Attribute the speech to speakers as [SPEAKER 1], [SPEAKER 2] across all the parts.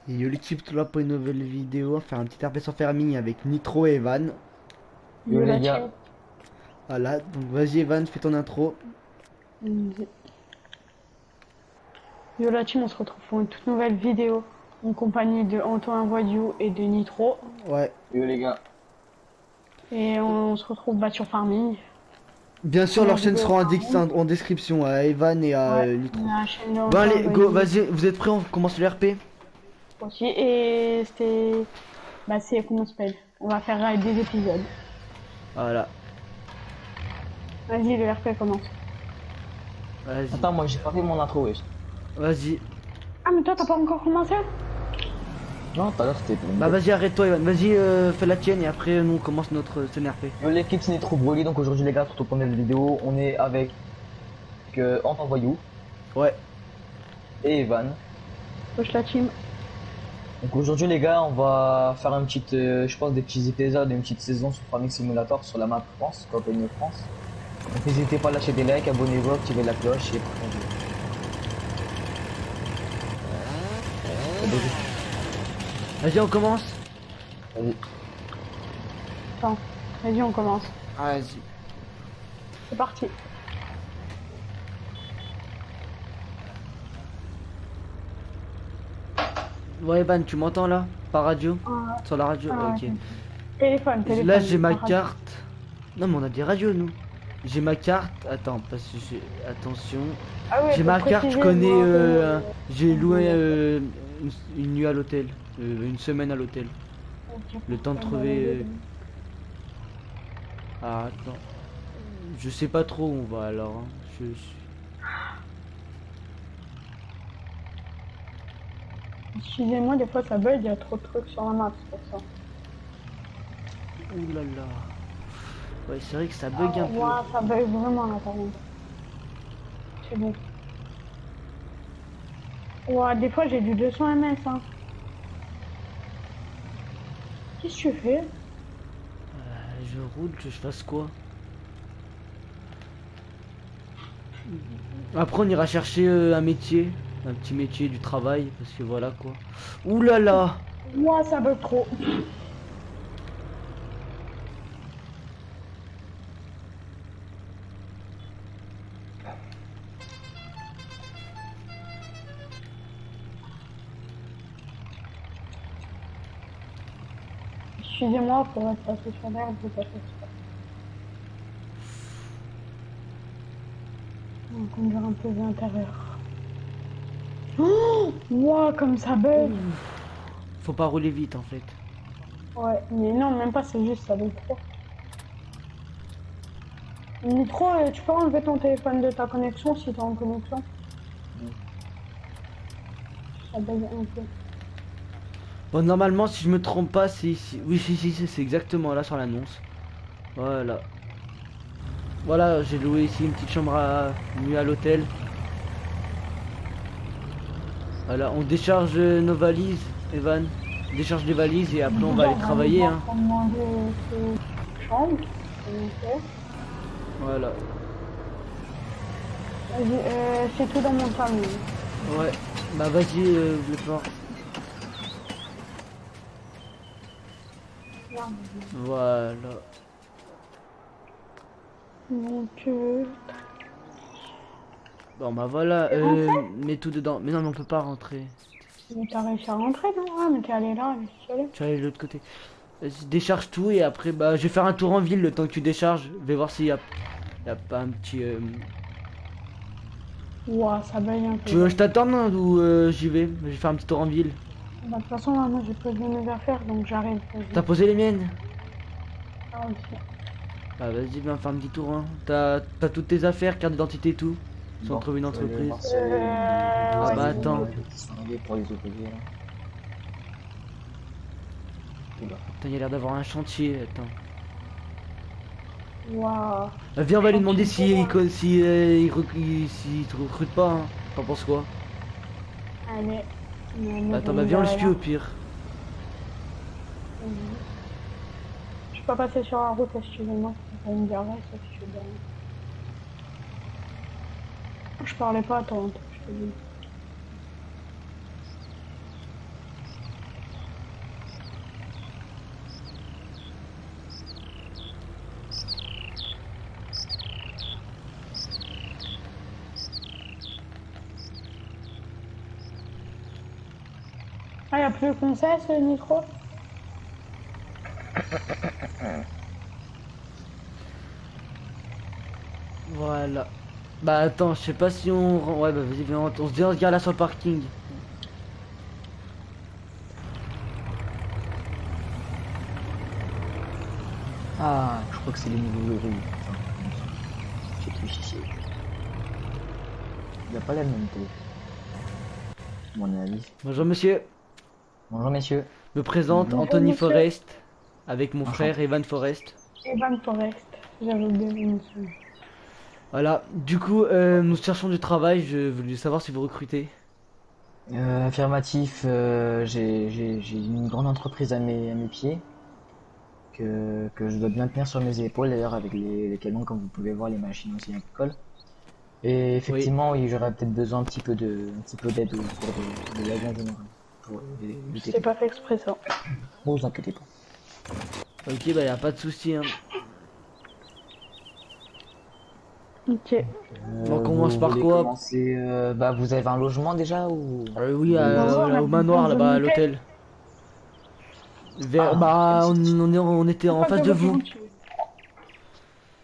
[SPEAKER 1] Yo l'équipe, tout là pour une nouvelle vidéo, on va faire un petit RP sans farming avec Nitro et Evan.
[SPEAKER 2] Yo les gars.
[SPEAKER 1] Voilà, donc vas-y Evan, fais ton intro.
[SPEAKER 2] Yo la team, on se retrouve pour une toute nouvelle vidéo en compagnie de Antoine Voyou et de Nitro.
[SPEAKER 1] Ouais.
[SPEAKER 3] Yo les gars.
[SPEAKER 2] Et on se retrouve sur Farming.
[SPEAKER 1] Bien sûr,
[SPEAKER 2] On a
[SPEAKER 1] leur chaîne
[SPEAKER 2] vidéo
[SPEAKER 1] sera
[SPEAKER 2] Farming.
[SPEAKER 1] en description à Evan et à
[SPEAKER 2] Ouais,
[SPEAKER 1] Nitro.
[SPEAKER 2] on a la chaîne de
[SPEAKER 1] Bon
[SPEAKER 2] Antoine
[SPEAKER 1] allez, go,
[SPEAKER 2] Voyou
[SPEAKER 1] vas-y, vous êtes prêts, on commence le RP.
[SPEAKER 2] aussi. Et c'est... c'est comment on s'appelle. On va faire des épisodes.
[SPEAKER 1] Voilà,
[SPEAKER 2] Vas-y, le RP commence.
[SPEAKER 1] vas-y,
[SPEAKER 3] Attends, moi j'ai pas fait mon intro, wesh.
[SPEAKER 1] vas-y.
[SPEAKER 2] Ah mais toi t'as pas encore commencé?
[SPEAKER 3] Non, tout à l'heure c'était.
[SPEAKER 1] Bah vas-y, arrête-toi Evan, vas-y, fais la tienne et après nous on commence notre scène RP.
[SPEAKER 3] Yo l'équipe, c'est Nitro Broly, donc aujourd'hui les gars, pour toute première vidéo, on est avec Antoine Voyou
[SPEAKER 1] Ouais,
[SPEAKER 3] et Evan.
[SPEAKER 2] Wesh la team.
[SPEAKER 3] Donc aujourd'hui les gars, on va faire une petite, je pense des petits épisodes, une petite saison sur Farming Simulator sur la map France, campagne France. Donc n'hésitez pas à lâcher des likes, abonnez-vous, activez la cloche et partagez.
[SPEAKER 1] vas-y on commence.
[SPEAKER 3] Vas-y.
[SPEAKER 2] Attends, vas-y on commence.
[SPEAKER 1] Vas-y.
[SPEAKER 2] C'est parti.
[SPEAKER 1] Ouais Evan, tu m'entends là? Par radio?
[SPEAKER 2] Ah,
[SPEAKER 1] Sur la radio?
[SPEAKER 2] ah,
[SPEAKER 1] Ok.
[SPEAKER 2] téléphone.
[SPEAKER 1] Là j'ai ma
[SPEAKER 2] Ah,
[SPEAKER 1] carte. Non mais on a des radios nous. J'ai ma carte. Attends, parce que j'ai. Attention.
[SPEAKER 2] Ah oui,
[SPEAKER 1] J'ai
[SPEAKER 2] faut
[SPEAKER 1] ma carte, je
[SPEAKER 2] préciser,
[SPEAKER 1] connais.
[SPEAKER 2] moi, que-
[SPEAKER 1] J'ai loué une nuit à l'hôtel. Une semaine à l'hôtel.
[SPEAKER 2] Ok.
[SPEAKER 1] Le temps de trouver. Ah attends. Je sais pas trop où on va alors. Hein.
[SPEAKER 2] Excusez-moi, des fois ça bug, il y a trop de trucs sur la map, c'est pour ça.
[SPEAKER 1] Ouh là là. Ouais, c'est vrai que ça bug un peu.
[SPEAKER 2] Ouais, ça bug vraiment là par contre. C'est bon. Ouais, des fois j'ai du 200 ms hein. Qu'est-ce que tu fais?
[SPEAKER 1] Je roule, que je fasse quoi? Après on ira chercher un métier. Un petit métier du travail. Parce que voilà quoi. Ouh là là.
[SPEAKER 2] Ouais, ça bug trop. Excusez-moi pour être passé sur l'air, je vais passer sur. On va conduire un peu de l'intérieur. Oh wow, comme ça bug.
[SPEAKER 1] Faut pas rouler vite en fait.
[SPEAKER 2] Ouais, mais non, même pas, c'est juste ça bug trop. Nitro, tu peux enlever ton téléphone de ta connexion si t'es en connexion? Ça bug un peu.
[SPEAKER 1] Bon, normalement, si je me trompe pas, c'est ici. Oui, si, c'est exactement là sur l'annonce. Voilà. Voilà, j'ai loué ici une petite chambre à nuit à l'hôtel. Voilà, on décharge nos valises, Evan. On décharge les valises et après on va aller travailler. Hein.
[SPEAKER 2] On va demander chambre. Ok.
[SPEAKER 1] Voilà.
[SPEAKER 2] Vas-y, c'est tout dans mon famille.
[SPEAKER 1] Ouais. Bah vas-y, le port. Voilà.
[SPEAKER 2] Donc,
[SPEAKER 1] Bon bah voilà,
[SPEAKER 2] T'es rentré
[SPEAKER 1] mets tout dedans. Mais non, mais on peut pas rentrer.
[SPEAKER 2] mais t'as réussi à rentrer, non? Ah, mais t'es allé là, mais tu allé.
[SPEAKER 1] Tu vas aller de l'autre côté. Vas-y, décharge tout et après, bah je vais faire un tour en ville le temps que tu décharges. Je vais voir s'il y a pas un petit...
[SPEAKER 2] Ouah, ça bug un peu.
[SPEAKER 1] Tu veux que je t'attende hein, ou j'y vais? Je vais faire un petit tour en ville.
[SPEAKER 2] Bah, de toute façon, là, moi, j'ai posé mes affaires, donc j'arrive.
[SPEAKER 1] T'as posé les miennes?
[SPEAKER 2] Ah, aussi.
[SPEAKER 1] Bah vas-y, viens faire un petit tour. Hein. T'as toutes tes affaires, carte d'identité et tout. Sans
[SPEAKER 3] Bon,
[SPEAKER 1] trouver une entreprise.
[SPEAKER 2] Ah,
[SPEAKER 1] bah, attends.
[SPEAKER 3] Qui sont arrivés pour les opérer là. Oula.
[SPEAKER 1] Putain, il y a l'air d'avoir un chantier. Attends.
[SPEAKER 2] Waouh.
[SPEAKER 1] Viens, on va lui demander s'il te recrute pas. Hein. T'en penses quoi?
[SPEAKER 2] Allez.
[SPEAKER 1] Attends, bah viens, on le suit au pire.
[SPEAKER 2] peux pas passer sur la route, excusez-moi. On va me dire ouais, ça, si tu veux bien. Je parlais pas à toi, je te dis. Ah, y'a plus qu'on sait ce micro?
[SPEAKER 1] Voilà. Bah attends, je sais pas si on... Ouais bah vas-y, viens, on se dit on se gare là sur le parking.
[SPEAKER 3] Ah, je crois que c'est les nouveaux rues. J'ai triché. Il a pas la même télé. À mon avis.
[SPEAKER 1] Bonjour monsieur,
[SPEAKER 3] Bonjour messieurs.
[SPEAKER 1] me présente
[SPEAKER 3] Bonjour,
[SPEAKER 1] Anthony
[SPEAKER 2] monsieur.
[SPEAKER 1] Forest avec mon
[SPEAKER 3] Enchanté.
[SPEAKER 1] frère Evan Forest.
[SPEAKER 2] Evan Forest. J'avais oublié monsieur.
[SPEAKER 1] Voilà, du coup nous cherchons du travail, je voulais savoir si vous recrutez.
[SPEAKER 3] Affirmatif, j'ai une grande entreprise à mes pieds que je dois bien tenir sur mes épaules d'ailleurs avec les camions comme vous pouvez voir les machines aussi agricoles. Et
[SPEAKER 1] Oui.
[SPEAKER 3] effectivement oui j'aurais peut-être besoin un petit peu d'aide au cours de l'avion général pour lutter.
[SPEAKER 2] C'est pas fait exprès ça.
[SPEAKER 3] Ne vous inquiétez pas.
[SPEAKER 1] Ok bah y a pas de souci hein.
[SPEAKER 2] Ok.
[SPEAKER 1] On commence
[SPEAKER 3] Vous
[SPEAKER 1] par
[SPEAKER 3] voulez
[SPEAKER 1] quoi?
[SPEAKER 3] commencer, bah vous avez un logement déjà ou
[SPEAKER 1] Oui,
[SPEAKER 2] Non,
[SPEAKER 1] là, au manoir là-bas à l'hôtel.
[SPEAKER 3] Ah,
[SPEAKER 1] Bah
[SPEAKER 3] félicitations.
[SPEAKER 1] on était en face de vous.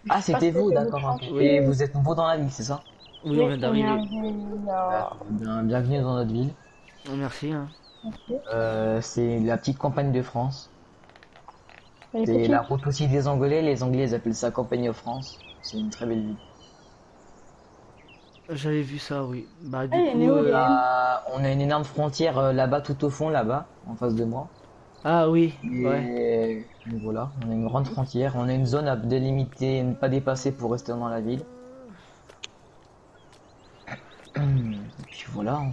[SPEAKER 3] Ah c'était vous,
[SPEAKER 2] votre
[SPEAKER 3] d'accord, ok.
[SPEAKER 1] Oui.
[SPEAKER 3] Et vous êtes nouveau dans la ville, c'est ça?
[SPEAKER 1] Oui, on vient
[SPEAKER 2] on est
[SPEAKER 1] d'arriver.
[SPEAKER 2] arrivé il y a...
[SPEAKER 3] D'accord. Bienvenue dans notre ville.
[SPEAKER 1] Merci hein.
[SPEAKER 3] C'est la petite campagne de France.
[SPEAKER 2] Elle est
[SPEAKER 3] C'est
[SPEAKER 2] petite.
[SPEAKER 3] la route aussi des Anglais. Les Anglais ils appellent ça Campagne de France. C'est une très belle ville.
[SPEAKER 1] J'avais vu ça, oui. Bah
[SPEAKER 2] Ah,
[SPEAKER 1] du
[SPEAKER 2] il y a une
[SPEAKER 1] coup,
[SPEAKER 2] éolienne.
[SPEAKER 3] On a une énorme frontière là-bas, tout au fond, là-bas, en face de moi.
[SPEAKER 1] ah oui, ouais.
[SPEAKER 3] Et donc voilà, on a une grande frontière. On a une zone à délimiter, et ne pas dépasser pour rester dans la ville. Et puis voilà, hein.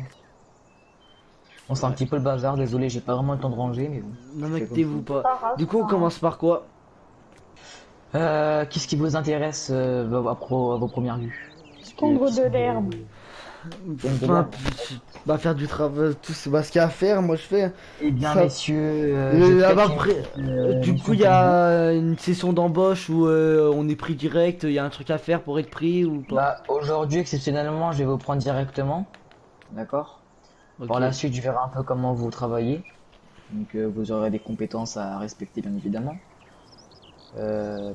[SPEAKER 3] Bon, c'est un
[SPEAKER 1] Ouais.
[SPEAKER 3] petit peu le bazar, désolé, j'ai pas vraiment le temps de ranger, mais bon.
[SPEAKER 1] Non
[SPEAKER 3] je fais comme
[SPEAKER 1] m'inquiétez-vous
[SPEAKER 3] ça.
[SPEAKER 1] pas. Du coup, on commence par quoi?
[SPEAKER 3] Qu'est-ce qui vous intéresse à vos premières vues?
[SPEAKER 2] Tondre de l'herbe.
[SPEAKER 3] Tondre de
[SPEAKER 1] Enfin,
[SPEAKER 3] l'herbe.
[SPEAKER 1] bah faire du travail, tout ce bah, ce qu'il y a à faire, moi je fais.
[SPEAKER 3] Eh bien,
[SPEAKER 1] Ça-
[SPEAKER 3] messieurs, j'ai peut-être une petite,
[SPEAKER 1] Du coup,
[SPEAKER 3] mission
[SPEAKER 1] il y
[SPEAKER 3] pour vous.
[SPEAKER 1] a une session d'embauche où on est pris direct, il y a un truc à faire pour être pris ou pas?
[SPEAKER 3] Bah, aujourd'hui, exceptionnellement, je vais vous prendre directement. D'accord? Par
[SPEAKER 1] Ok.
[SPEAKER 3] la suite, je verrai un peu comment vous travaillez. Donc, vous aurez des compétences à respecter, bien évidemment. Euh,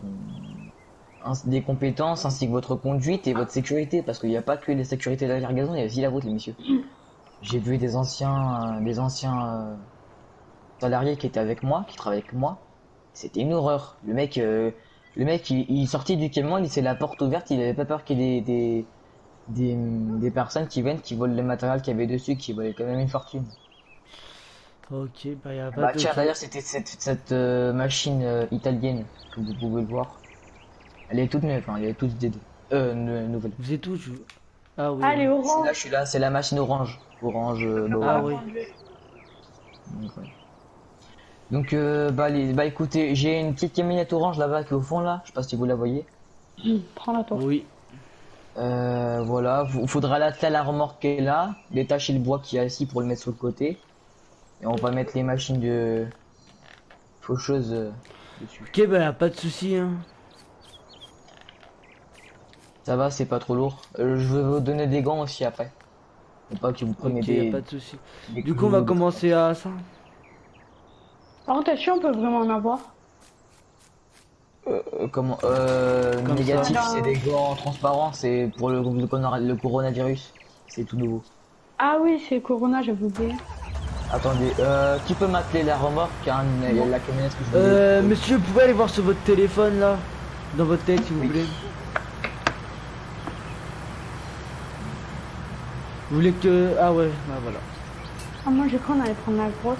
[SPEAKER 3] des compétences ainsi que votre conduite et votre sécurité, parce qu'il n'y a pas que les sécurités de la cargaison, il y a aussi la vôtre, les messieurs. J'ai vu des anciens salariés qui étaient avec moi, qui travaillaient avec moi. C'était une horreur. Le mec, il sortait du camion, il laissait la porte ouverte, il avait pas peur qu'il y ait des personnes qui viennent, qui volent le matériel qu'il y avait dessus, qui volaient quand même une fortune.
[SPEAKER 1] Ok, bah y a pas
[SPEAKER 3] Bah
[SPEAKER 1] de.
[SPEAKER 3] tiens,
[SPEAKER 1] Ok.
[SPEAKER 3] d'ailleurs, c'était cette machine italienne, que vous pouvez le voir. Elle est toute neuve, hein, elle est toute nouvelle.
[SPEAKER 1] Vous êtes où ah oui,
[SPEAKER 2] Ah,
[SPEAKER 1] oui.
[SPEAKER 2] les oranges.
[SPEAKER 3] Là, je suis là, c'est la machine orange. Orange,
[SPEAKER 1] Ah
[SPEAKER 3] Bauer.
[SPEAKER 1] oui.
[SPEAKER 3] Donc, ouais. Donc, bah écoutez, j'ai une petite camionnette orange là-bas qui est au fond là, je sais pas si vous la voyez.
[SPEAKER 2] Prends-la toi.
[SPEAKER 1] Oui.
[SPEAKER 3] Voilà, faudra l'atteler à la remorque qui est là, détacher le bois qui est assis pour le mettre sur le côté. Et on va mettre les machines de faucheuse dessus.
[SPEAKER 1] Ok, bah y a pas de souci hein.
[SPEAKER 3] Ça va, c'est pas trop lourd. Je vais vous donner des gants aussi après. Faut pas que vous preniez
[SPEAKER 1] Ok, y a pas de souci.
[SPEAKER 3] des
[SPEAKER 1] Du coup, on va
[SPEAKER 3] clous,
[SPEAKER 1] commencer à ça.
[SPEAKER 2] Par contre, est-ce qu'on peut vraiment en avoir?
[SPEAKER 3] comment
[SPEAKER 1] Comme
[SPEAKER 3] négatif,
[SPEAKER 2] ça.
[SPEAKER 3] c'est des gants transparents, c'est pour le coronavirus. C'est tout nouveau.
[SPEAKER 2] Ah oui, c'est Corona, j'avais oublié.
[SPEAKER 3] Attendez, qui peut m'appeler la remorque, hein, la camionnette que je voulais.
[SPEAKER 1] Monsieur, vous pouvez aller voir sur votre téléphone là, dans votre tête, s'il vous
[SPEAKER 3] Oui.
[SPEAKER 1] plaît. Vous voulez que... Ah ouais, bah voilà.
[SPEAKER 2] Ah, moi, j'ai cru qu'on allait prendre la grosse.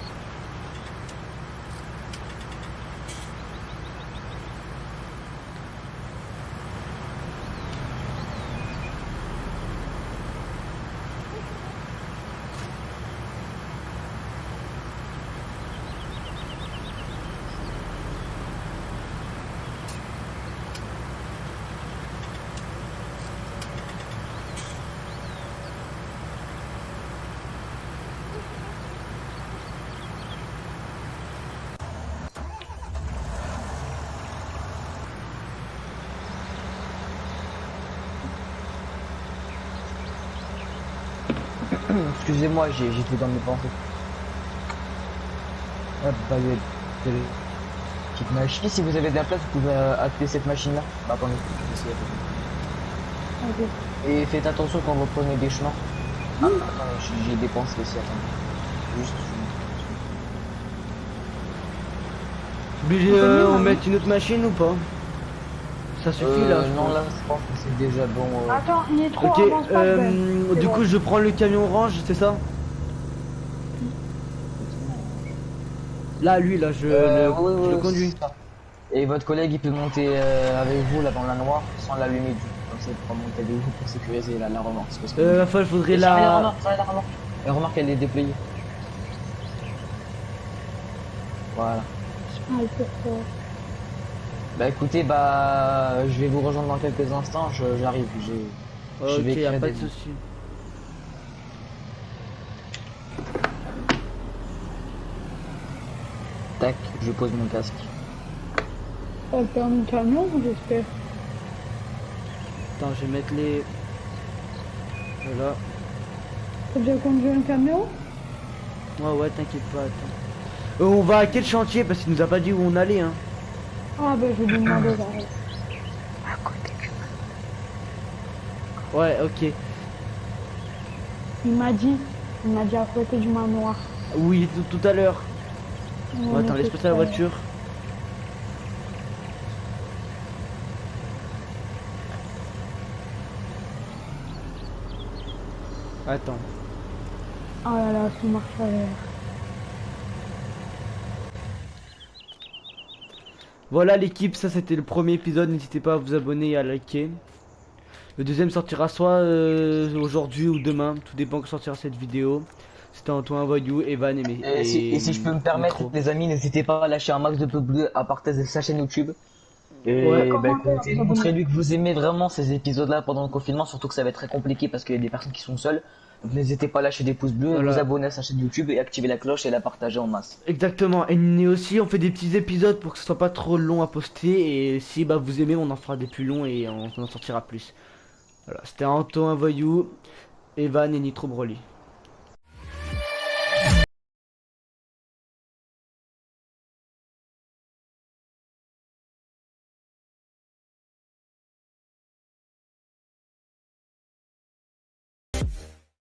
[SPEAKER 3] Excusez-moi, j'ai tout dans mes pensées. Hop, bah, petite machine. Si vous avez de la place, vous pouvez activer cette machine-là. Bah, attendez, je vais essayer.
[SPEAKER 2] Ok.
[SPEAKER 3] Et faites attention quand vous prenez des chemins. Ah, attends, j'ai dépensé aussi, attendez. Juste.
[SPEAKER 1] Obligé
[SPEAKER 2] On peut mieux,
[SPEAKER 1] on
[SPEAKER 2] hein.
[SPEAKER 1] met une autre machine ou pas? Ça suffit là, je
[SPEAKER 3] Non,
[SPEAKER 1] pense.
[SPEAKER 3] là, je pense que c'est déjà bon.
[SPEAKER 2] Attends, Nitro,
[SPEAKER 1] Ok,
[SPEAKER 2] avance pas, Ben. C'est
[SPEAKER 1] du
[SPEAKER 2] bon.
[SPEAKER 1] coup je prends le camion orange, c'est ça? Là, lui, là,
[SPEAKER 3] Oui,
[SPEAKER 1] je le
[SPEAKER 3] oui,
[SPEAKER 1] conduis.
[SPEAKER 3] c'est ça. Et votre collègue, il peut monter avec vous là dans la noire sans l'allumer du tout. Comme ça, il pourra monter avec vous pour sécuriser la remorque. Parce que
[SPEAKER 1] Enfin, il faudrait
[SPEAKER 3] Fermez la
[SPEAKER 1] la...
[SPEAKER 3] remorque, fermez la remorque. La remorque, elle est déployée. Voilà.
[SPEAKER 2] Ah, il peut faire.
[SPEAKER 3] Bah écoutez, bah je vais vous rejoindre dans quelques instants. J'arrive. Je
[SPEAKER 1] Ok,
[SPEAKER 3] vais
[SPEAKER 1] y a
[SPEAKER 3] créer
[SPEAKER 1] pas
[SPEAKER 3] des
[SPEAKER 1] de souci.
[SPEAKER 3] Tac, je pose mon casque.
[SPEAKER 2] T'as le permis de camion, j'espère.
[SPEAKER 1] Attends, je vais mettre les... Voilà.
[SPEAKER 2] T'as déjà conduit un camion?
[SPEAKER 1] Ouais, t'inquiète pas, attends. On va à quel chantier? Parce qu'il nous a pas dit où on allait, hein.
[SPEAKER 2] Ah, ben, je vais lui demander là.
[SPEAKER 1] Ouais, ok.
[SPEAKER 2] Il m'a dit à côté du manoir.
[SPEAKER 1] Oui, tout à l'heure.
[SPEAKER 2] Ouais,
[SPEAKER 1] Bon, attends,
[SPEAKER 2] mais
[SPEAKER 1] laisse
[SPEAKER 2] c'est
[SPEAKER 1] passer la
[SPEAKER 2] ça.
[SPEAKER 1] voiture. Attends.
[SPEAKER 2] Oh là là, ça marche à l'air.
[SPEAKER 1] Voilà l'équipe, ça c'était le premier épisode, n'hésitez pas à vous abonner et à liker. Le deuxième sortira soit aujourd'hui ou demain, tout dépend quand sortira cette vidéo. C'était Antoine Voyou, Evan
[SPEAKER 3] Et si je peux me permettre,
[SPEAKER 1] Nitro.
[SPEAKER 3] les amis, n'hésitez pas à lâcher un max de pouces bleus, à partager sa chaîne YouTube.
[SPEAKER 1] Ouais,
[SPEAKER 3] Et bah
[SPEAKER 2] Commentaire,
[SPEAKER 3] écoutez,
[SPEAKER 2] vous abonnez.
[SPEAKER 3] montrez-lui que vous aimez vraiment ces épisodes-là pendant le confinement, surtout que ça va être très compliqué parce qu'il y a des personnes qui sont seules. Donc n'hésitez pas à lâcher des pouces bleus,
[SPEAKER 1] voilà.
[SPEAKER 3] vous abonner à sa chaîne YouTube et activer la cloche et la partager en masse.
[SPEAKER 1] Exactement, et aussi on fait des petits épisodes pour que ce soit pas trop long à poster. Et si bah, vous aimez, on en fera des plus longs et on en sortira plus. Voilà, c'était Antoine Voyou, Evan et Nitro Broly.